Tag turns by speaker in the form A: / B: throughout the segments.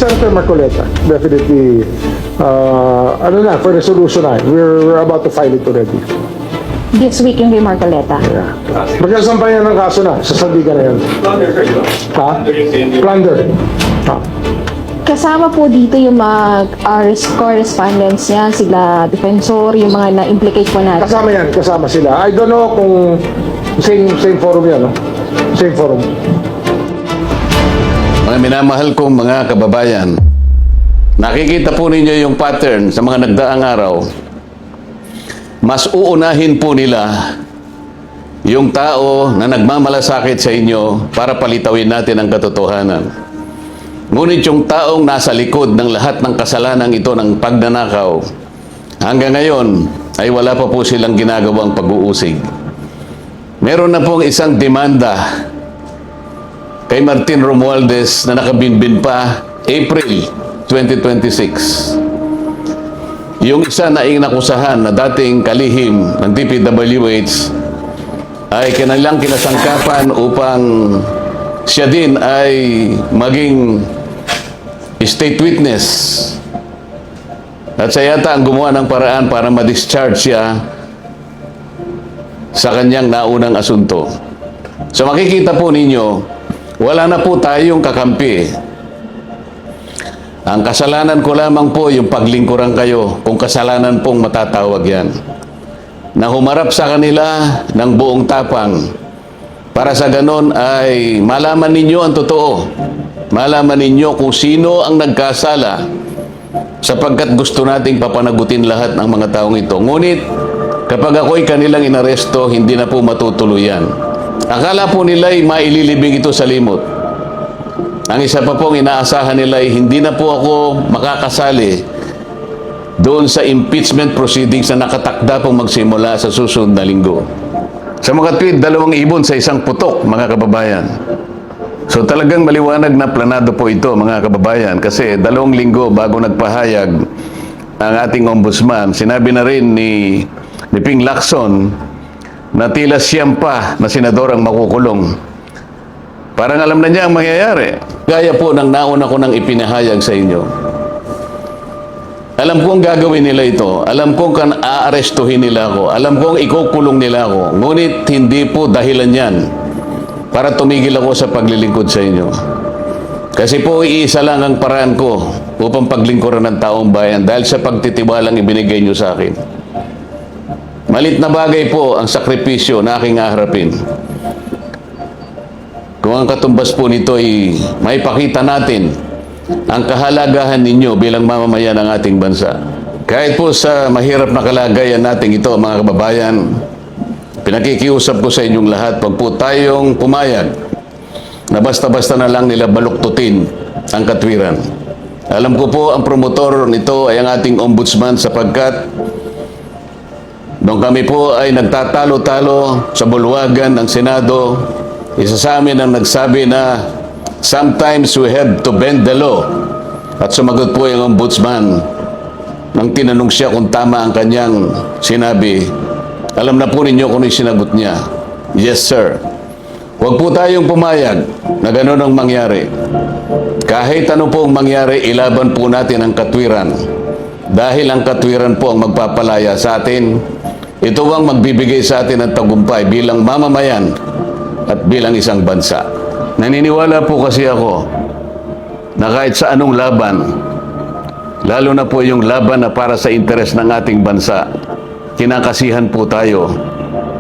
A: Senator Marcoleta, definitely, for resolution na. We're about to file it already.
B: This week yung kay Marcoleta.
A: Yeah. Magkasampayan ng kaso na, sa sandigan na yan. Ha? Plunder. Ha?
B: Kasama po dito yung mga correspondence niya, sila defensor, yung mga na-implicate po natin.
A: Kasama yan, kasama sila. I don't know kung same forum yan, no? Same forum.
C: Mga minamahal kong mga kababayan, nakikita po ninyo yung pattern sa mga nagdaang araw. Mas uunahin po nila yung tao na nagmamalasakit sa inyo para palitawin natin ang katotohanan. Ngunit yung taong nasa likod ng lahat ng kasalanan ito ng pagnanakaw, hanggang ngayon ay wala pa po silang ginagawang pag-uusig. Meron na pong isang demanda kay Martin Romualdez na nakabinbin pa April 2026. Yung isa na inakusahan na dating kalihim ng DPWH ay kanilang kinasangkapan upang siya din ay maging state witness. At siya yata ang gumawa ng paraan para ma-discharge siya sa kanyang naunang asunto. So makikita po ninyo, wala na po tayong kakampi. Ang kasalanan ko lamang po yung paglingkuran kayo, kung kasalanan pong matatawag yan. Na humarap sa kanila ng buong tapang para sa ganon ay malaman ninyo ang totoo. Malaman ninyo kung sino ang nagkasala sapagkat gusto nating papanagutin lahat ng mga taong ito. Ngunit kapag ako'y kanilang inaresto, hindi na po matutuluyan. Akala po nila ay maililibing ito sa limot. Ang isa pa pong inaasahan nila ay hindi na po ako makakasali doon sa impeachment proceedings na nakatakda pong magsimula sa susunod na linggo. Sa mga tweet, 2 ibon sa isang putok, mga kababayan. So talagang maliwanag na planado po ito, mga kababayan, kasi 2 linggo bago nagpahayag ang ating ombudsman, sinabi na rin ni Ping Lacson na tila siyam pa na senador ang makukulong. Parang alam na niya ang mangyayari. Gaya po ng nauna ko nang ipinahayag sa inyo. Alam kong gagawin nila ito. Alam kong aarestuhin nila ako. Alam kong ikukulong nila ako. Ngunit hindi po dahilan yan para tumigil ako sa paglilingkod sa inyo. Kasi po iisa lang ang paraan ko upang paglingkuran ng taong bayan dahil sa pagtitiwalang ibinigay nyo sa akin. Malit na bagay po ang sakripisyo na aking aharapin. Kung ang katumbas po nito ay maipakita natin ang kahalagahan ninyo bilang mamamayan ng ating bansa. Kahit po sa mahirap na kalagayan natin ito, mga kababayan, pinakikiusap ko sa inyong lahat, wag po tayong pumayag na basta-basta na lang nila baluktutin ang katwiran. Alam ko po ang promotor nito ay ang ating ombudsman sapagkat nung kami po ay nagtatalo-talo sa bulwagan ng Senado, isa sa amin ang nagsabi na sometimes we have to bend the law. At sumagot po yung ombudsman nang tinanong siya kung tama ang kanyang sinabi. Alam na po ninyo kung yung sinagot niya. Yes, sir. Huwag po tayong pumayag na gano'n ang mangyari. Kahit ano po ang mangyari, ilaban po natin ang katwiran. Dahil ang katwiran po ang magpapalaya sa atin. Ito ang magbibigay sa atin ng tagumpay bilang mamamayan at bilang isang bansa. Naniniwala po kasi ako na kahit sa anong laban, lalo na po yung laban na para sa interes ng ating bansa, kinakasihan po tayo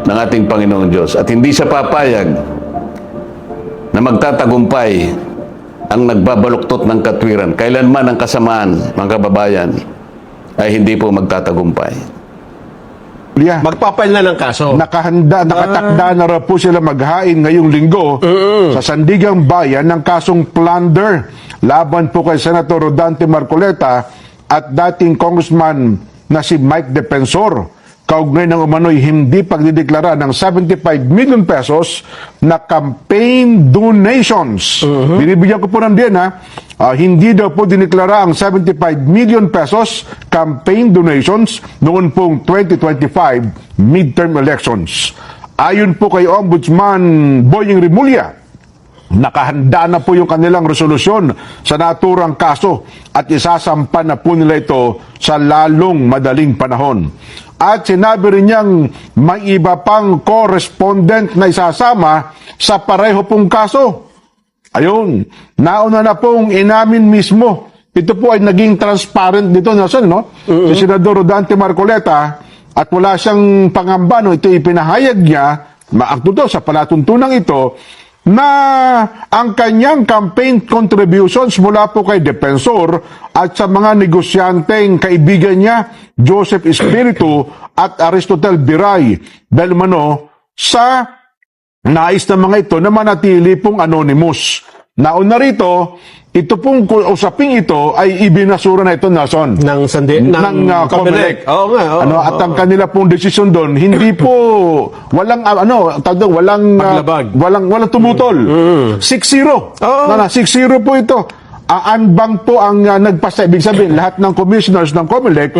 C: ng ating Panginoong Diyos. At hindi siya papayag na magtatagumpay ang nagbabaluktot ng katwiran. Kailanman ang kasamaan, mga kababayan, ay hindi po magtatagumpay.
D: Magpapail na ng kaso.
E: Nakatakda na raw po sila maghain ngayong linggo sa Sandigang Bayan ng kasong plunder laban po kay Senator Rodante Marcoleta at dating congressman na si Mike Defensor. Kaugnay ng umano'y hindi pagdideklara ng 75 million pesos na campaign donations. Binibigyan ko po ng din hindi daw po dineklara ang 75 million pesos campaign donations noon pong 2025 midterm elections. Ayon po kay Ombudsman Boying Rimulya, Nakahanda na po yung kanilang resolusyon sa naturang kaso at isasampa na po nila ito sa lalong madaling panahon. At sinabi rin niyang may iba pang correspondent na isasama sa pareho pong kaso. Ayun, nauna na pong inamin mismo. Ito po ay naging transparent dito, Nelson, no? Si Senador Rodante Marcoleta, at wala siyang pangamba, no? Ito ipinahayag niya, maakto to sa palatuntunan ito, na ang kanyang campaign contributions mula po kay Defensor at sa mga negosyanteng kaibigan niya, Joseph Espiritu at Aristotel Biray, dahil mano sa nais ng mga ito na manatili pong anonymous. Nauna rito, ito pong usaping ito ay ibinasura na ito, Nelson,
D: ng
E: COMELEC.
D: Oo nga. Oo,
E: At ang kanila pong desisyon doon, hindi po walang walang tumutol. 6-0.
D: Oo.
E: 6-0 po ito. Anbang po ang nagpasya. Ibig sabihin, lahat ng commissioners ng COMELEC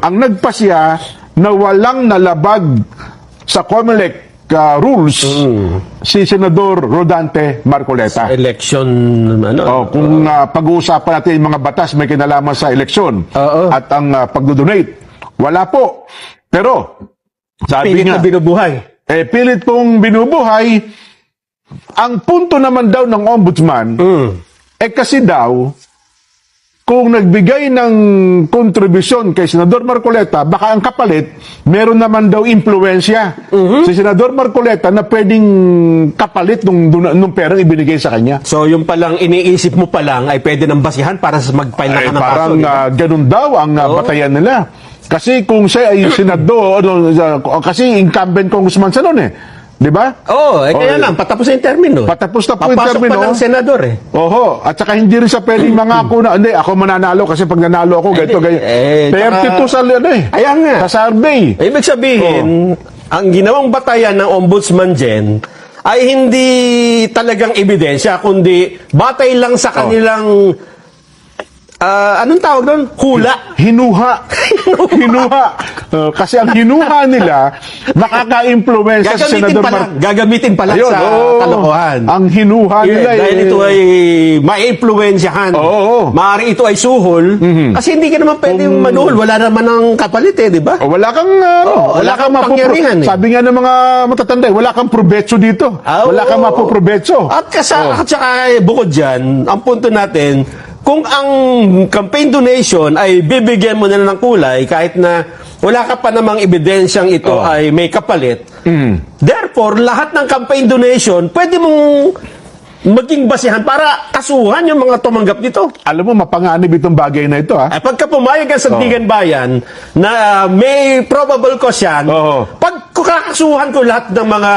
E: ang nagpasya na walang nalabag sa COMELEC rules si Senador Rodante Marcoleta.
D: Election,
E: Kung pag-uusapan natin yung mga batas may kinalaman sa eleksyon at ang pagdodonate, wala po. Pero, sabi
D: pilit
E: nga,
D: na binubuhay.
E: pilit pong binubuhay. Ang punto naman daw ng ombudsman, kasi daw, kung nagbigay ng kontribusyon kay Senador Marcoleta, baka ang kapalit, meron naman daw impluensya. Si Senador Marcoleta na pwedeng kapalit nung perang ibinigay sa kanya.
D: So, yung palang iniisip mo palang ay pwede nang basihan para sa mag-file na ka ng kaso.
E: Parang
D: di ba?
E: ganun daw ang batayan nila. Kasi kung siya ay senador, kasi incumbent congressman siya noon eh. Di ba?
D: Kaya lang, patapos na yung termino.
E: Patapos na po yung
D: Papasok
E: termino.
D: pa ng senador eh.
E: Oho, at saka hindi rin siya pwedeng mangako na, hindi, ako mananalo kasi pag nanalo ako, ganito, ganyan. 32 sa
D: Ayan nga.
E: sa survey.
D: Ibig sabihin, ang ginawang batayan ng ombudsman dyan ay hindi talagang ebidensya, kundi batay lang sa kanilang, anong tawag doon? Hula.
E: Hinuha. Hinuha. Kasi ang hinuha nila, nakaka-influensya sa Senador
D: Gagamitin pala
E: Ayun,
D: sa kalokohan.
E: Ang hinuha nila
D: Dahil ito ay ma-influensyahan. Maaari ito ay suhol. Kasi hindi ka naman pwedeng manuhol. Wala naman ang kapalit di ba?
E: Wala kang
D: wala kang pangyarihan,
E: Sabi nga ng mga matatanda, wala kang probetso dito. Wala kang mapoprobetso.
D: At saka bukod dyan, ang punto natin, kung ang campaign donation ay bibigyan mo na ng kulay kahit na wala ka pa namang ebidensyang ito ay may kapalit, therefore, lahat ng campaign donation, pwede mong maging basihan para kasuhan yung mga tumanggap nito.
E: Alam mo, mapanganib itong bagay na ito, ha?
D: Pagka pumayag ang Sandigan Bayan na may probable cause yan, pag kakasuhan ko lahat ng mga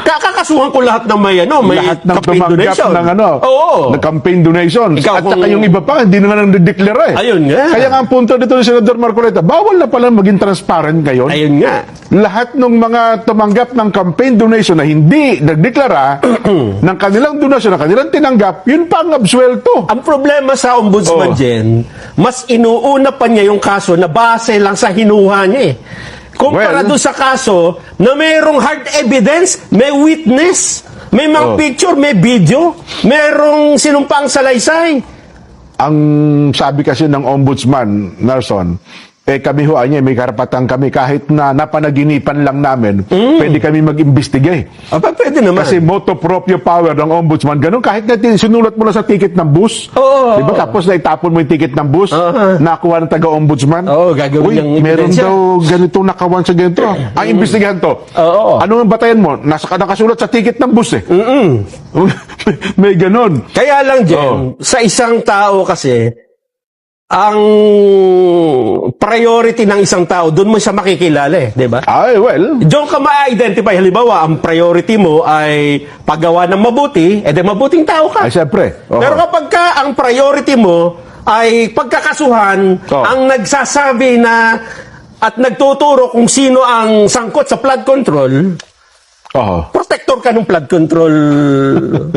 D: kakasuhan ko lahat ng may
E: Lahat ng
D: campaign
E: tumanggap
D: donation.
E: ng
D: ng
E: campaign donations.
D: Ikaw
E: At saka yung iba pa, hindi na nga nang-declare eh.
D: Ayun nga.
E: Kaya nga ang punto dito ni Senador Marcoleta, bawal na pala maging transparent ngayon.
D: Ayun nga.
E: Lahat ng mga tumanggap ng campaign donation na hindi nagdeklara ng kanilang donasyon, na kanilang tinanggap, yun pa ang absuelto.
D: Ang problema sa ombudsman Jen, mas inuuna pa niya yung kaso na base lang sa hinuha niya eh. Kumpara doon sa kaso na mayroong hard evidence, may witness, may mga picture, may video, mayroong sinumpang salaysay.
E: Ang sabi kasi ng ombudsman, Nelson, kami ho, may karapatan kami kahit na napanaginipan lang namin, pwede kami mag-imbestigate.
D: Pwede naman.
E: Kasi motu proprio power ng ombudsman, ganun, kahit na sinulat mo lang sa ticket ng bus, diba, tapos na itapon mo yung ticket ng bus, nakuha ng taga-ombudsman,
D: gagawin yung
E: meron
D: ebidensya.
E: daw ganitong nakawan sa ganito. Ang imbestigahan to. Ano ang batayan mo? Nakasulat sa ticket ng bus eh. May ganun.
D: Kaya lang, Jen, sa isang tao kasi, ang priority ng isang tao, doon mo siya makikilala di ba? Doon ka ma-identify. Halimbawa, ang priority mo ay paggawa ng mabuti, mabuting tao ka.
E: Siyempre.
D: Pero kapag ang priority mo ay pagkakasuhan, ang nagsasabi na at nagtuturo kung sino ang sangkot sa flood control, protector ka ng flood control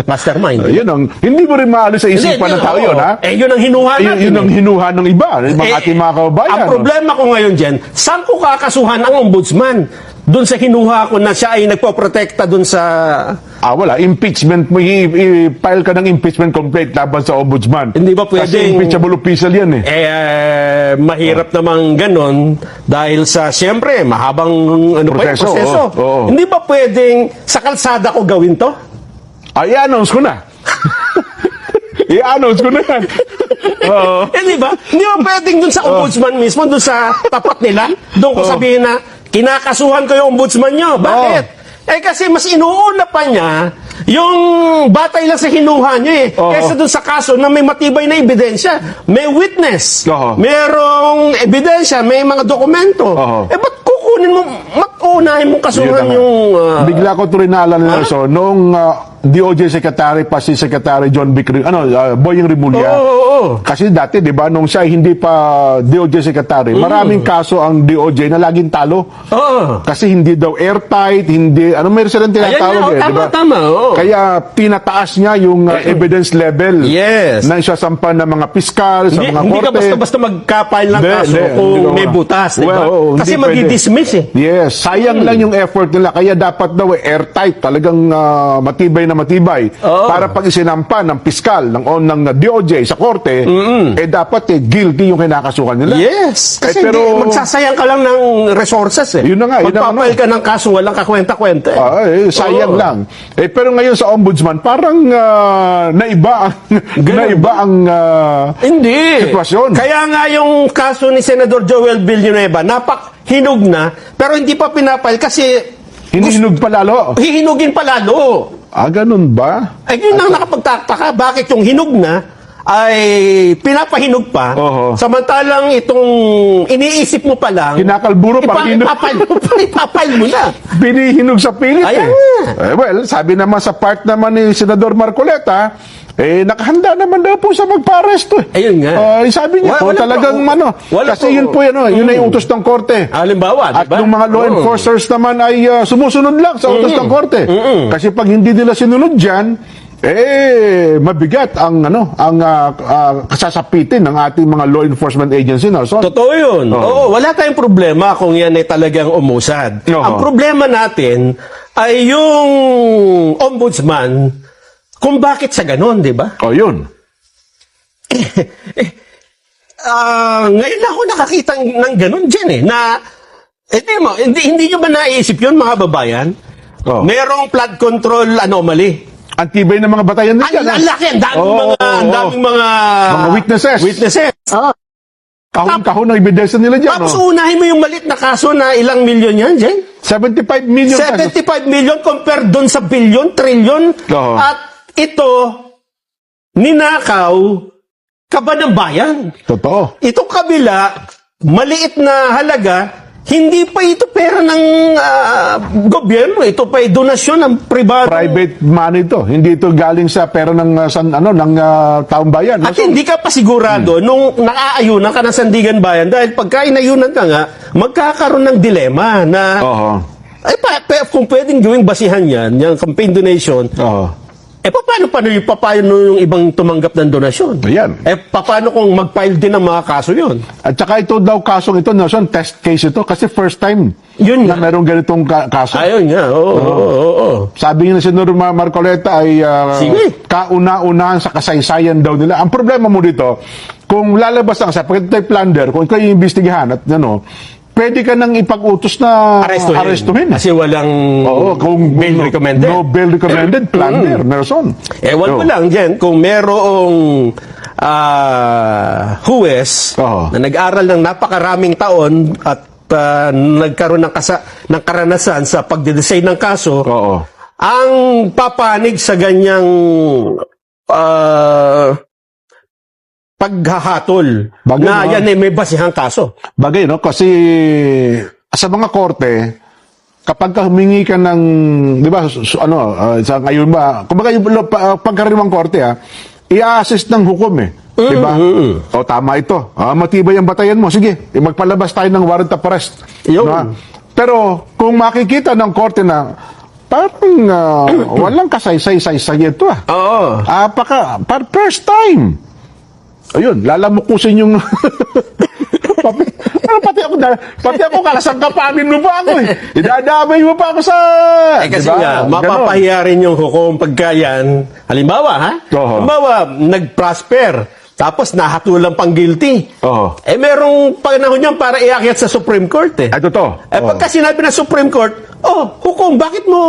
D: mastermind.
E: Yun ang, hindi mo rin maalis sa isipan ng tao yun, ha?
D: Yun ang hinuha natin.
E: Yun ang hinuha ng iba, ng ating mga kababayan.
D: Ang problema ko ngayon dyan, saan ko kakasuhan ang ombudsman? doon sa hinuha ko na siya ay nagpoprotekta doon sa...
E: Wala. Impeachment mo, i-file ka ng impeachment complaint laban sa ombudsman.
D: Hindi ba
E: Kasi
D: pwedeng-
E: impeachable official yan eh.
D: Mahirap namang ganon dahil sa, siyempre, mahabang
E: Proseso,
D: proseso.
E: oo.
D: Hindi ba pwedeng sa kalsada ko gawin to?
E: I-announce ko na. I-announce ko na yan. Oo.
D: Di ba? Hindi ba pwedeng dun sa ombudsman mismo, dun sa tapat nila, doon ko sabihin na, kinakasuhan ko yung ombudsman nyo. Bakit? Kasi mas inuuna pa niya yung batay lang sa hinuha niya eh. Kaysa dun sa kaso na may matibay na ebidensya. May witness. Merong ebidensya, may mga dokumento. Ba't kukunin mo, unahin mong kasuhan yung...
E: Bigla ko tuloy naalala na so, noong DOJ Secretary pa si Secretary John Boying Rimulya. Kasi dati, di ba, nung siya hindi pa DOJ Secretary, maraming kaso ang DOJ na laging talo. Kasi hindi daw airtight, hindi, meron silang tinatawag eh, di ba?
D: Tama.
E: Kaya tinataas niya yung evidence level na isasampan ng mga piskal, sa mga
D: Hindi
E: korte.
D: ka basta magkapile ng kaso
E: Hindi,
D: kung
E: hindi ka
D: may
E: ma-
D: butas, di ba?
E: Well,
D: Kasi
E: hindi pwede.
D: madi-dismiss eh.
E: Yes, sayang lang yung effort nila. Kaya dapat daw airtight, talagang matibay na matibay. Para pag isinampa ng piskal, ng DOJ sa korte, dapat guilty yung kinakasuhan nila.
D: Yes. Kasi
E: pero,
D: magsasayang ka lang ng resources eh.
E: Yun na nga, yun ang
D: Magpapail ka ng kaso, walang kakwenta-kwenta eh.
E: sayang lang. Pero ngayon sa ombudsman, parang naiba ang
D: Hindi.
E: sitwasyon.
D: Kaya nga yung kaso ni Senador Joel Villanueva, hinog na, pero hindi pa pinapail kasi
E: hinihinog pa lalo.
D: hihinugin pa lalo.
E: Ganun ba?
D: Yun ang nakapagtataka. Bakit yung hinog na ay pinapahinog pa, samantalang itong iniisip mo pa lang,
E: Kinakalburo pa hinog.
D: ipapail mo na.
E: Binihinog sa pilit
D: Ayan
E: well, sabi naman sa part naman ni Senador Marcoleta, nakahanda naman daw po sa magpa-aresto eh.
D: Ayun nga.
E: Sabi niya po talagang kasi yun po yun ay utos ng korte.
D: Halimbawa,
E: At
D: diba?
E: yung mga law enforcers naman ay sumusunod lang sa utos ng korte. Kasi pag hindi nila sinunod dyan, mabigat ang kasasapitin ng ating mga law enforcement agency. No? So,
D: Totoo yun. Oo, wala tayong problema kung yan ay talagang umusad. Ang problema natin ay yung ombudsman kung bakit sa ganon, di ba?
E: yun.
D: Ngayon ako nakakita ng ganon dyan eh, na hindi nyo ba naisip yun, mga babayan? Merong flood control anomaly.
E: Ang tibay ng mga batayan nila.
D: Ang laki, ang daming mga
E: witnesses. Kahon-kahon ang ebidensya nila dyan.
D: Tapos unahin mo yung malit na kaso na ilang milyon yan, Jen?
E: 75 million.
D: 75 million compared doon sa billion, trillion. At ito, ninakaw, kaba ng bayan.
E: Totoo.
D: Itong kabila, maliit na halaga, hindi pa ito pera ng gobyerno. Ito pa ay donasyon ng pribado.
E: Private money to. Hindi ito galing sa pera ng taong bayan.
D: At hindi ka pa sigurado nung naaayunan ka ng Sandigan Bayan dahil pagka inayunan ka nga, magkakaroon ng dilema na kung pwedeng gawing basihan yan, yung campaign donation, paano yung ibang tumanggap ng donasyon?
E: Ayan.
D: Paano kung mag-file din ng mga kaso yun?
E: At saka ito daw kasong ito, Nelson, test case ito kasi first time
D: Yun
E: na
D: nga.
E: merong ganitong kaso.
D: Ayun nga, oo.
E: Sabi nga ni Senador Marcoleta ay
D: Sige.
E: kauna-unahan sa kasaysayan daw nila. Ang problema mo dito, kung lalabas ang sa pagkatay plunder, kung ikaw yung imbestigahan at pwede ka nang ipag-utos na arestuhin.
D: Kasi walang bail recommended.
E: No bail recommended, plunder, Nelson.
D: Ewan ko lang dyan, kung merong huwes na nag-aral ng napakaraming taon at nagkaroon ng karanasan sa pagdidesign ng kaso, ang papanig sa ganyang paghahatol na yan ay may basihang kaso.
E: Bagay, no? Kasi sa mga korte, kapag humingi ka ng, di ba, sa ngayon ba, kumbaga yung pagkaraniwang korte, i-assess ng hukom eh. Di ba? O, tama ito. Matibay ang batayan mo. Sige, magpalabas tayo ng warrant of arrest. Pero, kung makikita ng korte na, parang walang kasaysay-saysay ito first time. Ayun, lalamukusin yung Pati ako kalasangkapanin mo pa ako eh. Idadamay mo pa ako sa...
D: Kasi
E: Diba?
D: nga,
E: Ganon.
D: mapapahiya rin yung hukom pagka yan. Halimbawa, ha?
E: Oo.
D: Halimbawa, nag-prosper. Tapos nahatulang pang guilty.
E: Oo.
D: Merong panahon yan para iakyat sa Supreme Court eh.
E: Ay, totoo.
D: Pagka sinabi ng Supreme Court, hukom, bakit mo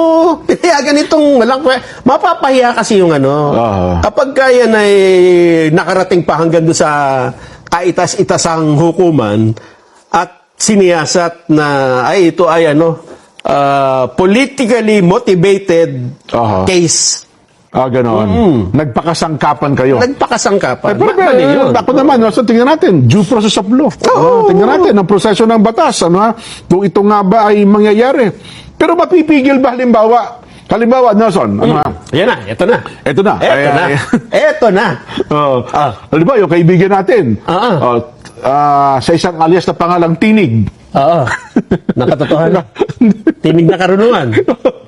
D: pinayagan itong walang mapapahiya kasi yung ano. Kapag yan ay nakarating pa hanggang doon sa kaitas-itasang hukuman at siniyasat na ay ito ay politically motivated case.
E: Ganon. Nagpakasangkapan kayo.
D: Nagpakasangkapan.
E: Pero,
D: Mali yun.
E: ako naman, so tingnan natin, due process of law. Tingnan natin, ang proseso ng batas, kung ito nga ba ay mangyayari. Pero mapipigil ba halimbawa, Nelson,
D: Yan na, ito na.
E: Ito na.
D: Ito na.
E: Halimbawa, yung kaibigan natin, sa isang alias na pangalang Tinig.
D: Oo. Nakatotohanan. Tinig na karunungan.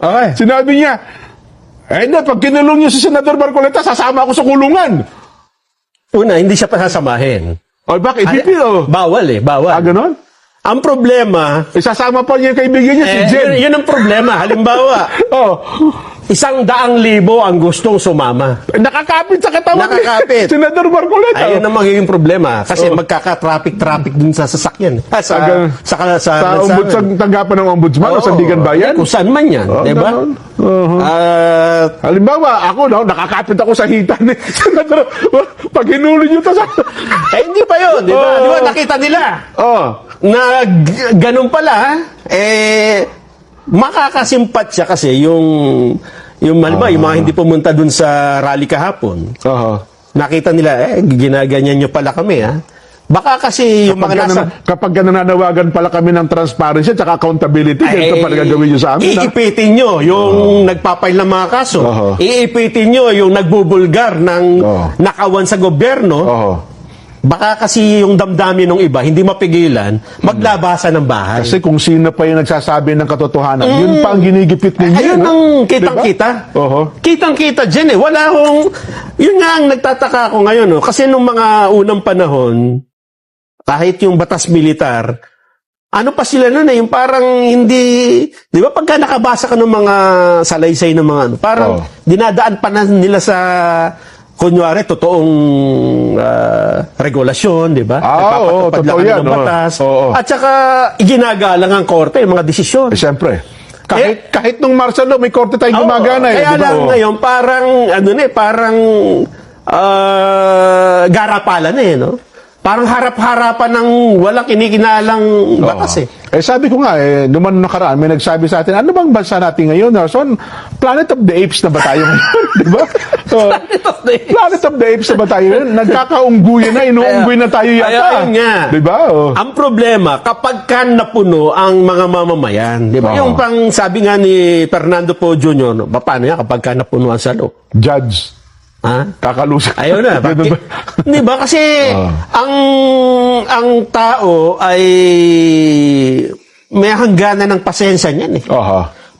D: Okay.
E: Sinabi niya, pag kinulong niyo si Senador Marcoleta, sasama ako sa kulungan.
D: Una, hindi siya pasasamahin.
E: Bakit?
D: Bawal eh, bawal.
E: Ganon?
D: Ang problema,
E: Isasama pa niya yung kaibigan niya, si Jen.
D: yun ang problema. Halimbawa, 100,000 ang gustong sumama.
E: Nakakapit sa katawan
D: Nakakapit.
E: ni Senador Marcoleta.
D: Ayun ang magiging problema. Kasi magkaka-traffic dun sa sasakyan.
E: Sa tanggapan ng ombudsman o Sandigan Bayan.
D: Kung saan man yan. Diba?
E: Ganon. Halimbawa, ako, nakakapit ako sa hitan ni Senador. Pag hinuli niyo to sa...
D: Hindi pa yun. Diba? Diba? Nakita nila. Na ganun pala, makakasimpat siya kasi yung halimbawa, yung mga hindi pumunta dun sa rally kahapon. Nakita nila, ginaganyan nyo pala kami, ha? Baka kasi yung mga nasa...
E: Kapag nananawagan pala kami ng transparency at accountability, ganito pala gagawin nyo sa amin.
D: Iipitin nyo yung nagpapail ng mga kaso. Iipitin nyo yung nagbubulgar ng nakawan sa gobyerno. Baka kasi yung damdamin ng iba, hindi mapigilan, maglabasan ng bahay.
E: Kasi kung sino pa yung nagsasabi ng katotohanan, yun pa ang ginigipit ninyo.
D: Ayun ang kitang-kita. Kitang-kita dyan eh. Wala akong... Yun nga ang nagtataka ako ngayon. Kasi nung mga unang panahon, kahit yung batas militar, ano pa sila nun eh, yung parang hindi... Di ba pagka nakabasa ka ng mga salaysay ng mga parang dinadaan pa na nila sa... Kunyari, totoong regulasyon, di ba? Nagpapatupad lang kami ng batas. At saka, ginagalang ang korte, yung mga desisyon.
E: Siyempre. Kahit nung martial law, may korte tayong gumagana eh.
D: Kaya lang ngayon, parang garapalan eh, no? Parang harap-harapan ng walang kinikinalang batas eh.
E: Sabi ko nga, naman nakaraan, may nagsabi sa atin, ano bang bansa natin ngayon, Nelson? Planet of the Apes na ba tayo ngayon? Di ba? Planet of the Apes na ba tayo ngayon? Nagkakaungguyan na, inuungguy na tayo yata.
D: Ayun nga.
E: Di ba?
D: Ang problema, kapag ka napuno ang mga mamamayan, di ba? Yung pang sabi nga ni Fernando Po Jr., paano yan kapag ka napuno ang salo?
E: Judge. Kakalusok.
D: Ayun na. Di ba? Kasi ang tao ay may hangganan ng pasensya niyan eh.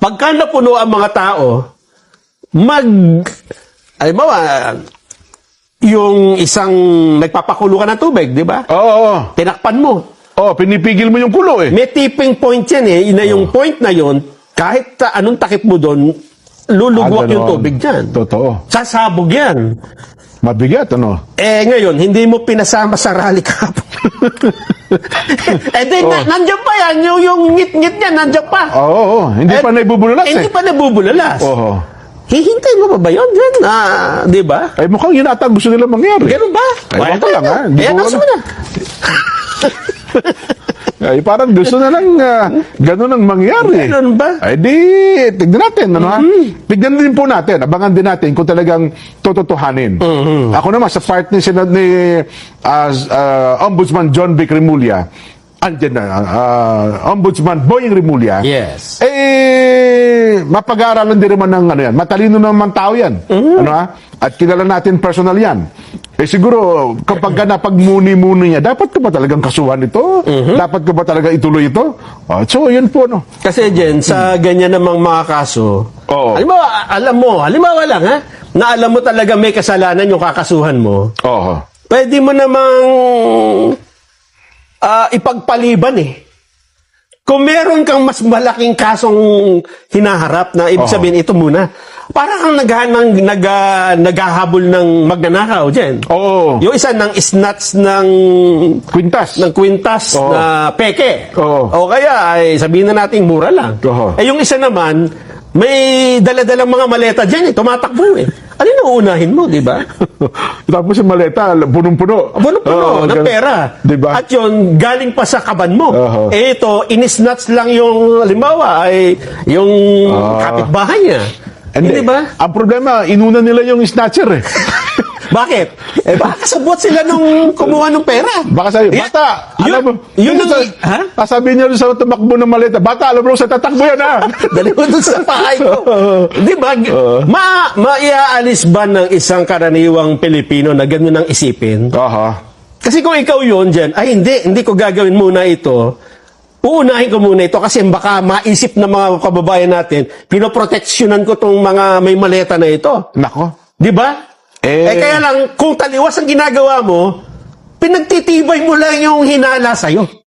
D: Pagka napuno ang mga tao, halimbawa, yung isang nagpapakulo ka ng tubig, di ba? Tinakpan mo.
E: Pinipigil mo yung kulo eh.
D: May tipping point yan eh. Yung point na yun, kahit anong takip mo doon, lulugwak yung tubig dyan.
E: Totoo.
D: Sasabog yan.
E: Mabigat, ano?
D: Ngayon, hindi mo pinasama sa rally kahapon. Nandiyan pa yan. Yung ngit-ngit niya, nandiyan pa.
E: Hindi pa naibubulalas
D: Hindi pa nabubulalas. Hihintay mo pa ba yun? Di ba?
E: Mukhang yun ata gusto nila mangyari.
D: Ganun ba?
E: Ewan ko lang, ha?
D: Announce mo na.
E: Parang gusto na lang ganun ang mangyari.
D: Ganun ba?
E: Tignan natin, ano ha? Tignan din po natin, abangan din natin kung talagang tototohanin. Ako naman, sa part ni Ombudsman John Vic Remulla, andyan na, Ombudsman Boying Remulla,
D: yes.
E: Mapag-aaralan din naman ng ano yan. Matalino naman tao yan. Ano ha? At kilala natin personal yan. Siguro, kapag ka napagmuni-muni niya, dapat ka ba talagang kasuhan ito? Dapat ka ba talaga ituloy ito? So, yun po, no?
D: Kasi, Jen, sa ganyan namang mga kaso, halimbawa lang, ha? Na alam mo talaga may kasalanan yung kakasuhan mo. Pwede mo namang ipagpaliban eh. Kung meron kang mas malaking kasong hinaharap na ibig sabihin ito muna, parang kang naghahabol ng magnanakaw dyan.
E: Oo.
D: Yung isa ng snatch ng
E: Quintas.
D: kwintas
E: Oo.
D: na peke.
E: Oo.
D: O kaya ay sabihin na nating mura lang.
E: Oo.
D: Yung isa naman, may daladalang mga maleta dyan tumatakbo eh. Alin ang uunahin mo, di ba?
E: Tapos yung maleta, punong-puno.
D: Puno-puno ng pera.
E: Diba?
D: At yun, galing pa sa kaban mo.
E: Oo.
D: Eh ito, inisnuts lang yung, halimbawa, ay yung kapitbahay niya. Hindi ba?
E: Ang problema, inuna nila yung snatcher eh.
D: Bakit? Eh baka kasabot sila nung kumuha ng pera.
E: Baka sabi,
D: Eh,
E: bata,
D: yun-
E: alam mo,
D: yun
E: ano
D: ang- ha?
E: Sasabihin niya rin sa tumakbo ng maleta, bata, alam mo sa tatakbo yan ha.
D: Dali mo dun sa pahay ko. Di ba? Maiaalis ba ng isang karaniwang Pilipino na gano'n ang isipin?
E: Aha.
D: Kasi kung ikaw yun dyan, ay hindi ko gagawin muna ito. Uunahin ko muna ito kasi baka maisip ng mga kababayan natin, pinoproteksyonan ko tong mga may maleta na ito.
E: Nako.
D: Di ba? Kaya lang, kung taliwas ang ginagawa mo, pinagtitibay mo lang yung hinala sa'yo.